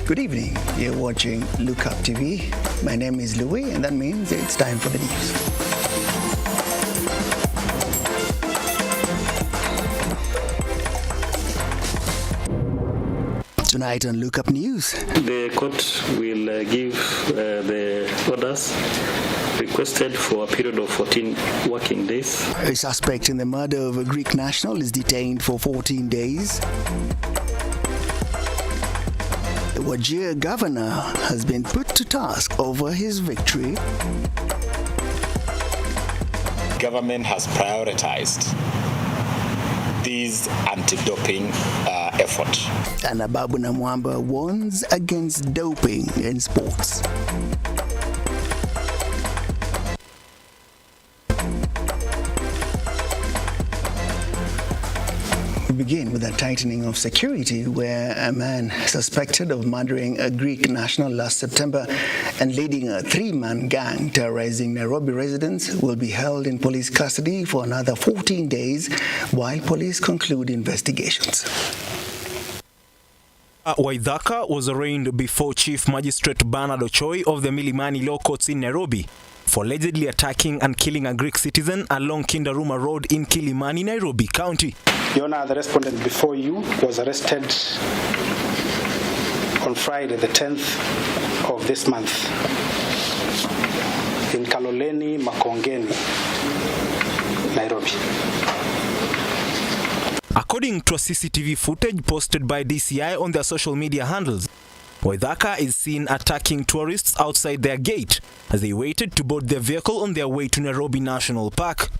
Good evening. You're watching Lookuptv. My name is Louis, and that means it's time for the news. Tonight on Lookup News. The court will give the orders requested for a period of 14 working days. A suspect in the murder of a Greek national is detained for 14 days. The Wajir governor has been put to task over his victory. Government has prioritized these anti-doping effort. And Ababu Namwamba warns against doping in sports. We begin with a tightening of security where a man suspected of murdering a Greek national last September and leading a three-man gang terrorizing Nairobi residents will be held in police custody for another 14 days while police conclude investigations. Waithaka was arraigned before Chief Magistrate Bernard Ochoi of the Milimani Law Courts in Nairobi for allegedly attacking and killing a Greek citizen along Kindaruma Road in Kilimani, Nairobi County. Your Honor, the respondent before you was arrested on Friday, the 10th of this month in Kaloleni, Makongeni, Nairobi. According to a CCTV footage posted by DCI on their social media handles, Waithaka is seen attacking tourists outside their gate as they waited to board their vehicle on their way to Nairobi National Park.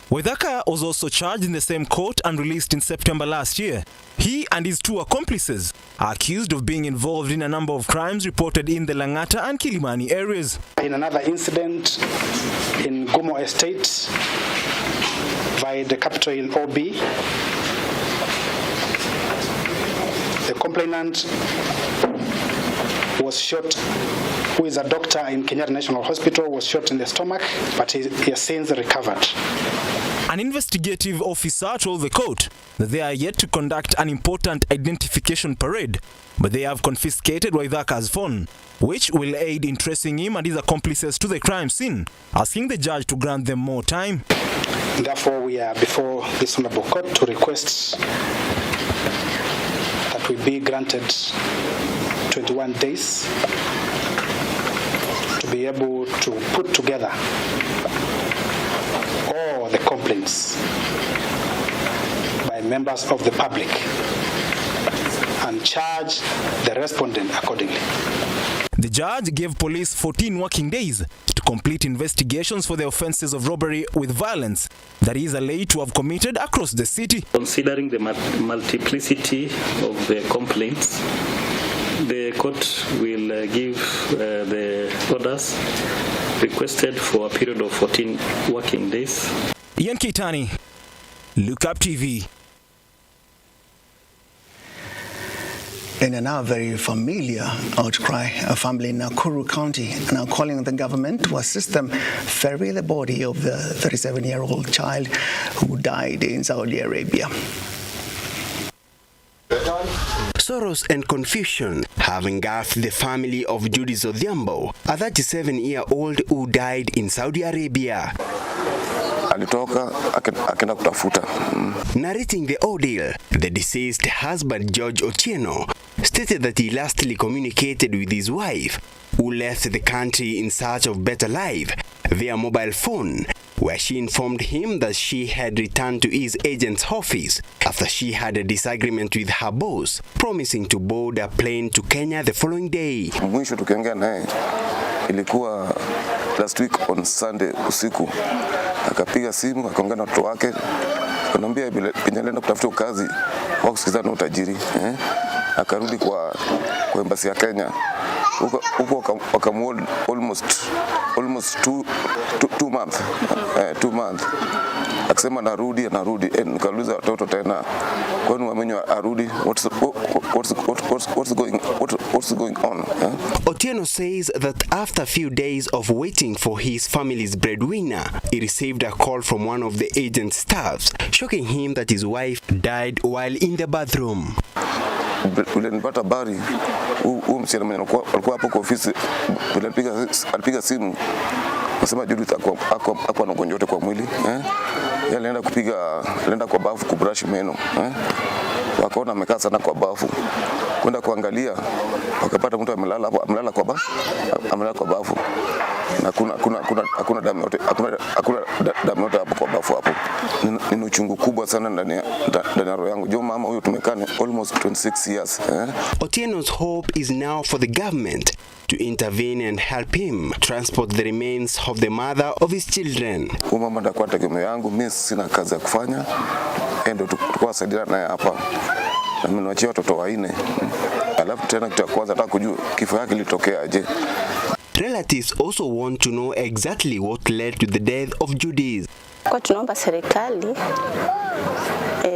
Waithaka was also charged in the same court and released in September last year. He and his two accomplices are accused of being involved in a number of crimes reported in the Langata and Kilimani areas. In another incident in Gomo Estate by the Capitol Hill OB, the complainant was shot, who is a doctor in Kenyatta National Hospital, was shot in the stomach, but he has since recovered. An investigative officer told the court that they are yet to conduct an important identification parade, but they have confiscated Waithaka's phone, which will aid in tracing him and his accomplices to the crime scene, asking the judge to grant them more time. Therefore, we are before this honorable court to request that we be granted 21 days to be able to put together all the complaints by members of the public and charge the respondent accordingly. The judge gave police 14 working days to complete investigations for the offenses of robbery with violence that he is alleged to have committed across the city. Considering the multiplicity of the complaints, the court will give the orders requested for a period of 14 working days. Ian Keitani, Lookuptv. In a now very familiar outcry, a family in Nakuru County are now calling on the government to assist them ferry the body of the 37-year-old child who died in Saudi Arabia. Sorrows and confusion have engulfed the family of Judith Odhiambo, a 37-year-old who died in Saudi Arabia. Alitoka akaenda kutafuta. Narrating the ordeal, the deceased husband George Otieno stated that he lastly communicated with his wife, who left the country in search of better life, via mobile phone, where she informed him that she had returned to his agent's office after she had a disagreement with her boss, promising to board a plane to Kenya the following day. Mwisho tukiongea naye ilikuwa last week on Sunday usiku. Akapiga simu akaongea na watoto wake, akanambia penye alienda kutafuta kazi wa kusikizana utajiri. Akarudi kwa embassy ya Kenya. Huko wakamuhold almost 2 months. akisema narudi. Nikauliza watoto tena, kwani wamenyo arudi? What's going on? Otieno says that after a few days of waiting for his family's breadwinner, he received a call from one of the agent's staffs, shocking him that his wife died while in the bathroom. Nilipata habari huyu msichana mwenye alikuwa hapo kwa ofisi, alipiga simu nasema Judith hakuwa na ugonjwa wote kwa mwili. Yeye alienda kwa bafu kubrush meno. Wakaona amekaa sana kwa bafu. Kwenda kuangalia wakapata mtu amelala kwa bafu. Na hakuna damu yote hapo kwa bafu hapo. Ni uchungu kubwa sana ndani ya roho yangu. Jo mama huyo tumekaa almost 26 years. Otieno's hope is now for the government to intervene and help him transport the remains of the mother of his children. Mama ndakuwa tegemeo yangu, mimi sina kazi ya kufanya. Ndio tukua saidia naye hapa. Na mimi niachia watoto 4. Alafu tena kitu ya kwanza nataka kujua kifo yake kilitokea aje. Relatives also want to know exactly what led to the death of Judith. Kwa tunaomba serikali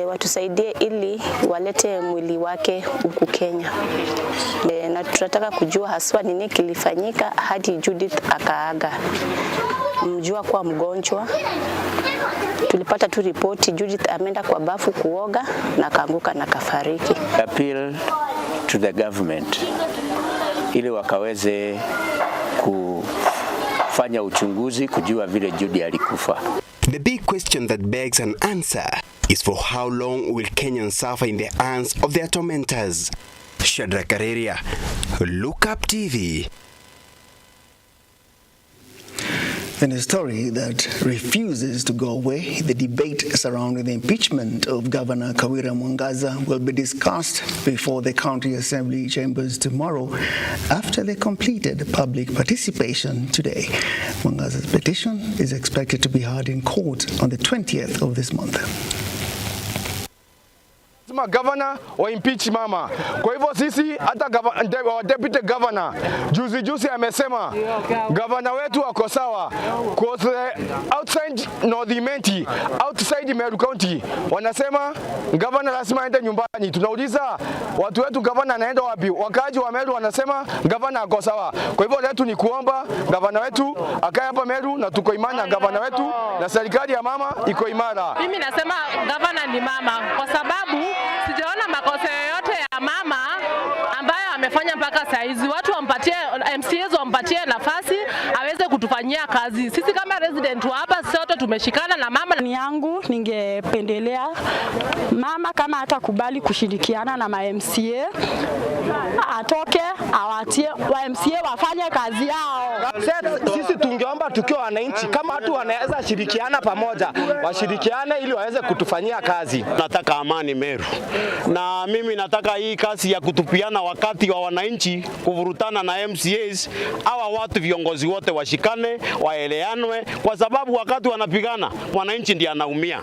watusaidie ili walete mwili wake huku Kenya. Na tunataka kujua haswa nini kilifanyika hadi Judith akaaga. Mjua kwa mgonjwa. Tulipata tu ripoti Judith ameenda kwa bafu kuoga na kaanguka na kafariki. Appeal to the government ili wakaweze kufanya uchunguzi kujua vile Judy alikufa. The big question that begs an answer is for how long will Kenyans suffer in the hands of their tormentors? Shadrack Kareria, Lookuptv. In a story that refuses to go away, the debate surrounding the impeachment of Governor Kawira Mwangaza will be discussed before the County Assembly chambers tomorrow after they completed public participation today. Mwangaza's petition is expected to be heard in court on the 20th of this month. Governor wa impeach mama. Kwa hivyo sisi hata deputy governor juzi amesema governor wetu wako sawa. Outside North-Imenti, outside Meru County wanasema governor lazima aende nyumbani. Tunauliza watu wetu governor anaenda wapi? Wakaji wa Meru wanasema governor ako sawa. Kwa hivyo letu ni kuomba governor wetu akae hapa Meru na tuko imani na governor wetu na serikali ya mama iko imara. Mimi nasema governor ni mama kwa sababu sijaona makosa yoyote ya mama ambayo amefanya mpaka saizi. Watu wampatie MCAs wampatie nafasi aweze kutufanyia kazi. Sisi kama resident wa hapa sote tumeshikana na mama. Ni yangu ningependelea mama kama hatakubali kushirikiana na MCA atoke awatie wa MCA wafanye kazi yao. Sisi tungeomba tukiwa wananchi kama watu wanaweza shirikiana pamoja, washirikiane ili waweze kutufanyia kazi. Nataka amani Meru. Na mimi nataka hii kazi ya kutupiana wakati wa wananchi kuvurutana na MCAs, hawa watu viongozi wote washikane, waeleanwe kwa sababu wakati wanapigana wananchi ndiye anaumia.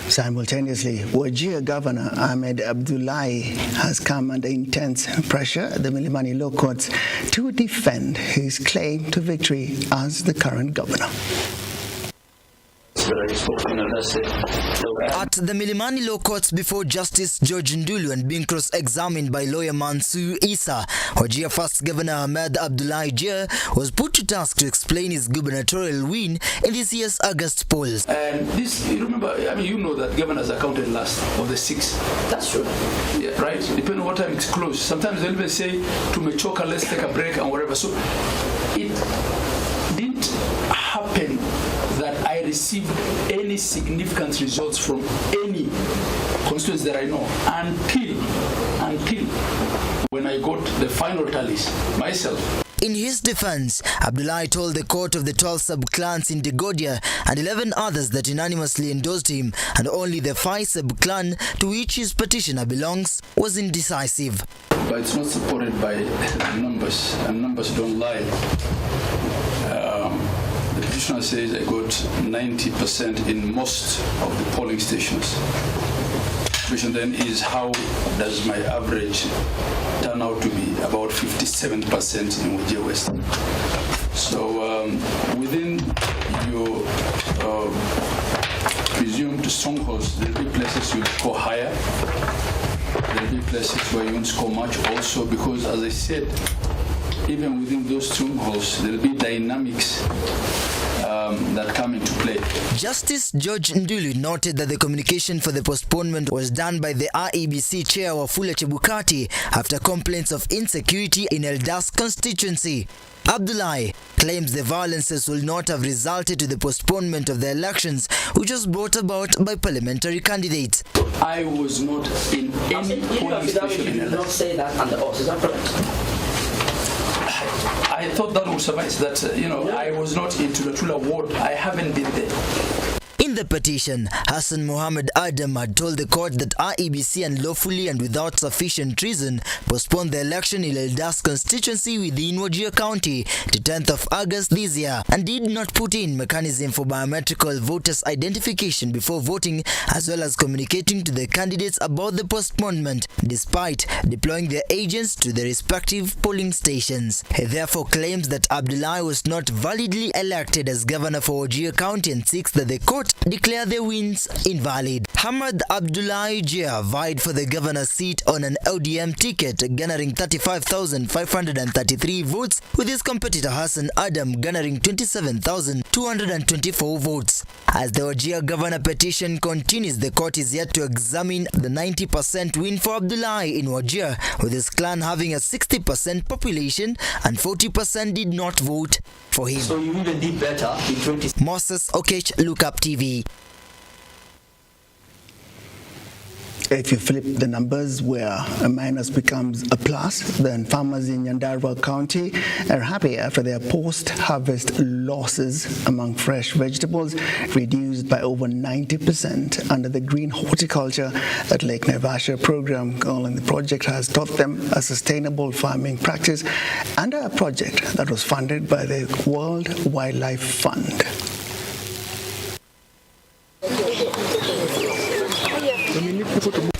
Simultaneously, Wajir Governor Ahmed Abdullahi has come under intense pressure at the Milimani Law Courts to defend his claim to victory as the current governor. At the Milimani Law Courts before Justice George Ndulu and being cross-examined by lawyer Mansoor Issa, Wajir First Governor Ahmed Abdullahi Jir was put to task to explain his gubernatorial win in this year's August polls. And this, you remember, I mean, you know that governors are counted last of the 6. That's true. Yeah, right? Depending on what time it's closed. Sometimes they'll even say, to Mechoka, let's take a break and whatever. So it didn't happen that I received any significant results from any constituents that I know until when I got the final tallies myself. In his defense, Abdullahi told the court of the 12 sub-clans in Degodia and 11 others that unanimously endorsed him, and only the 5 sub-clan to which his petitioner belongs was indecisive. But it's not supported by numbers, and numbers don't lie. The petitioner says I got 90% in most of the polling stations. The question then is, how does my average turn out to be? About 57% in Wajir West. So within to strongholds, there will be places you score higher. There will be places where you won't score much also, because as I said, even within those strongholds, there will be dynamics that come into play. Justice George Ndulu noted that the communication for the postponement was done by the IEBC chair Wafula Chebukati after complaints of insecurity in Eldas constituency. Abdullahi claims the violences will not have resulted to the postponement of the elections, which was brought about by parliamentary candidates. I was not in any polling station in Eldas. Not say that under oath, is that correct? I thought that would suffice, that, I was not in Tulatula ward. I haven't been there. In the petition, Hassan Mohammed Adam had told the court that IEBC unlawfully and without sufficient reason postponed the election in Eldas constituency within Wajir County to 10th of August this year and did not put in mechanism for biometrical voters identification before voting, as well as communicating to the candidates about the postponement, despite deploying their agents to the respective polling stations. He therefore claims that Abdullahi was not validly elected as governor for Wajir County and seeks that the court declare their wins invalid. Hamad Abdullahi Jia vied for the governor's seat on an ODM ticket, garnering 35,533 votes, with his competitor Hassan Adam garnering 27,224 votes. As the Wajir governor petition continues, the court is yet to examine the 90% win for Abdullahi in Wajir, with his clan having a 60% population and 40% did not vote for him. So you even did better in 20... Moses Okech, Lookuptv. If you flip the numbers where a minus becomes a plus, then farmers in Nyandarua County are happy after their post-harvest losses among fresh vegetables reduced by over 90% under the Green Horticulture at Lake Naivasha program. The project has taught them a sustainable farming practice under a project that was funded by the World Wildlife Fund.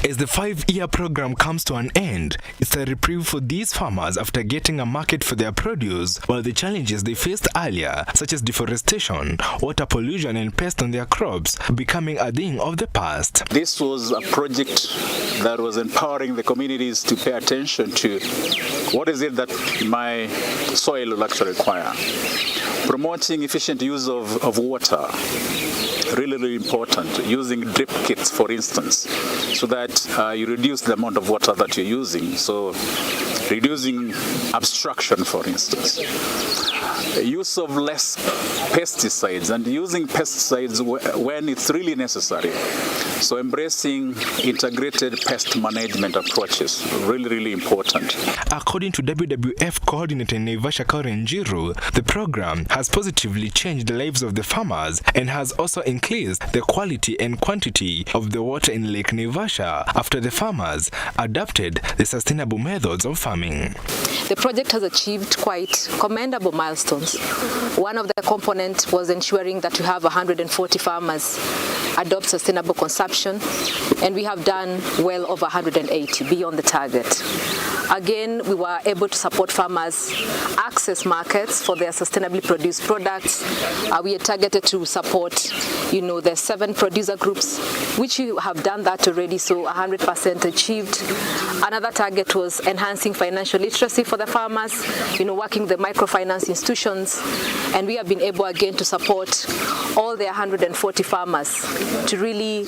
As the 5-year program comes to an end, it's a reprieve for these farmers after getting a market for their produce, while the challenges they faced earlier, such as deforestation, water pollution and pests on their crops, becoming a thing of the past. This was a project that was empowering the communities to pay attention to what is it that my soil will actually require. Promoting efficient use of water, really important, using drip kits, for instance, so that you reduce the amount of water that you're using. So reducing obstruction, for instance. Use of less pesticides and using pesticides when it's really necessary. So embracing integrated pest management approaches, really important. According to WWF coordinator in Naivasha Njiru, the program has positively changed the lives of the farmers and has also increased the quality and quantity of the water in Lake Naivasha after the farmers adopted the sustainable methods of farming. The project has achieved quite commendable milestones. One of the components was ensuring that we have 140 farmers adopt sustainable consumption, and we have done well over 180, beyond the target. Again, we were able to support farmers access markets for their sustainably produced products. We are targeted to support, the 7 producer groups, which we have done that already, so 100% achieved. Another target was enhancing financial literacy for the farmers, working the microfinance institutions, and we have been able again to support all the 140 farmers to really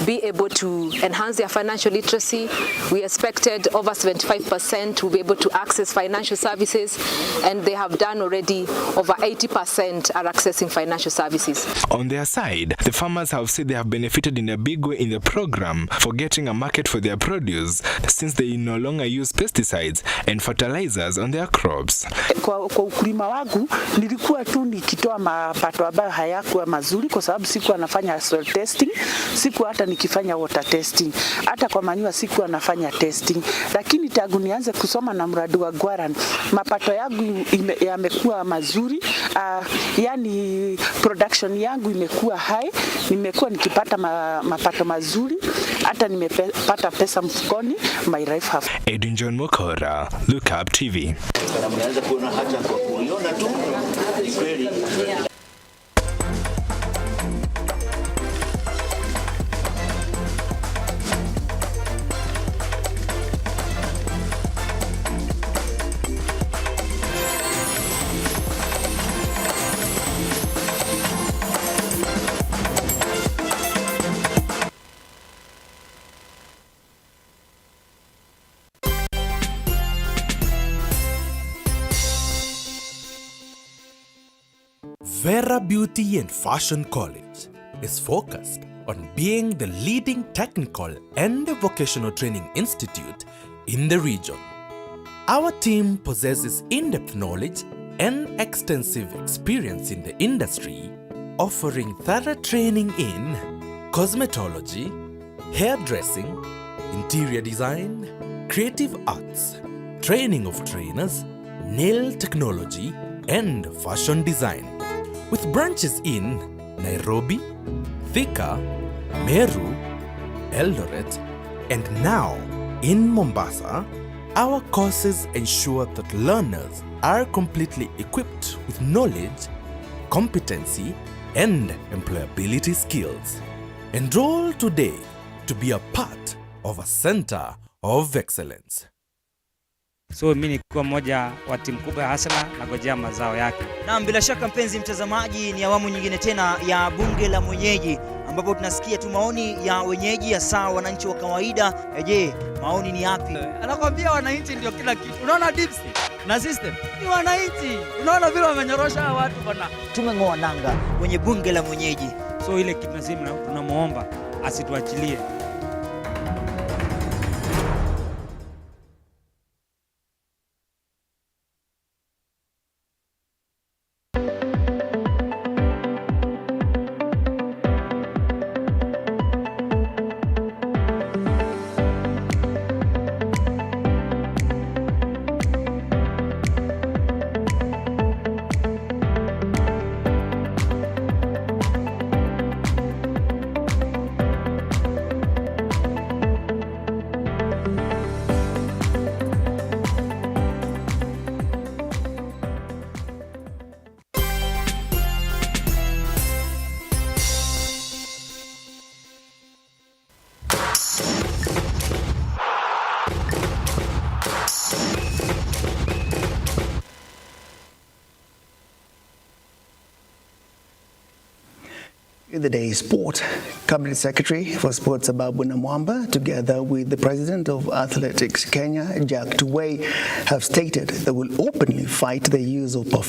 be able to enhance their financial literacy. We expected over 75% will be able to access financial services, and they have done already. Over 80% are accessing financial services. On their side, the farmers have said they have benefited in a big way in the program for getting a market for their produce, since they no longer use pesticides and fertilizers on their crops. Kwa ukulima wangu nilikuwa tu nikitoa mapato ambayo hayakuwa mazuri, kwa sababu sikuwa nafanya soil testing, sikuwa hata nikifanya water testing, hata kwa manure sikuwa nafanya testing. Lakini tangu nianze kusoma na mradi wa Gwaran, mapato yangu yamekuwa mazuri, yani production yangu imekuwa high, nimekuwa nikipata mapato mazuri, hata nimepata pesa mfukoni. My life have. Edwin John Mokora, Lookuptv. Vera Beauty and Fashion College is focused on being the leading technical and vocational training institute in the region. Our team possesses in-depth knowledge and extensive experience in the industry, offering thorough training in cosmetology, hairdressing, interior design, creative arts, training of trainers, nail technology, and fashion design. With branches in Nairobi, Thika, Meru, Eldoret, and now in Mombasa, our courses ensure that learners are completely equipped with knowledge, competency, and employability skills. Enroll today to be a part of a center of excellence. So mimi ni kwa mmoja wa timu kubwa ya Hasla na ngojea mazao yake. Na bila shaka mpenzi mtazamaji, ni awamu nyingine tena ya bunge la mwenyeji ambapo tunasikia tu maoni ya wenyeji hasa wananchi wa kawaida. Je, maoni ni yapi? Anakwambia wananchi ndio kila kitu. Unaona dips na system ni wananchi. Unaona vile wamenyorosha watu bwana. Tumeng'oa nanga kwenye bunge la mwenyeji. So ile kitu nasema tunamuomba asituachilie. In the day's sport, Cabinet Secretary for Sports Ababu Namwamba, together with the President of Athletics Kenya, Jack Tuwei, have stated they will openly fight the use of performance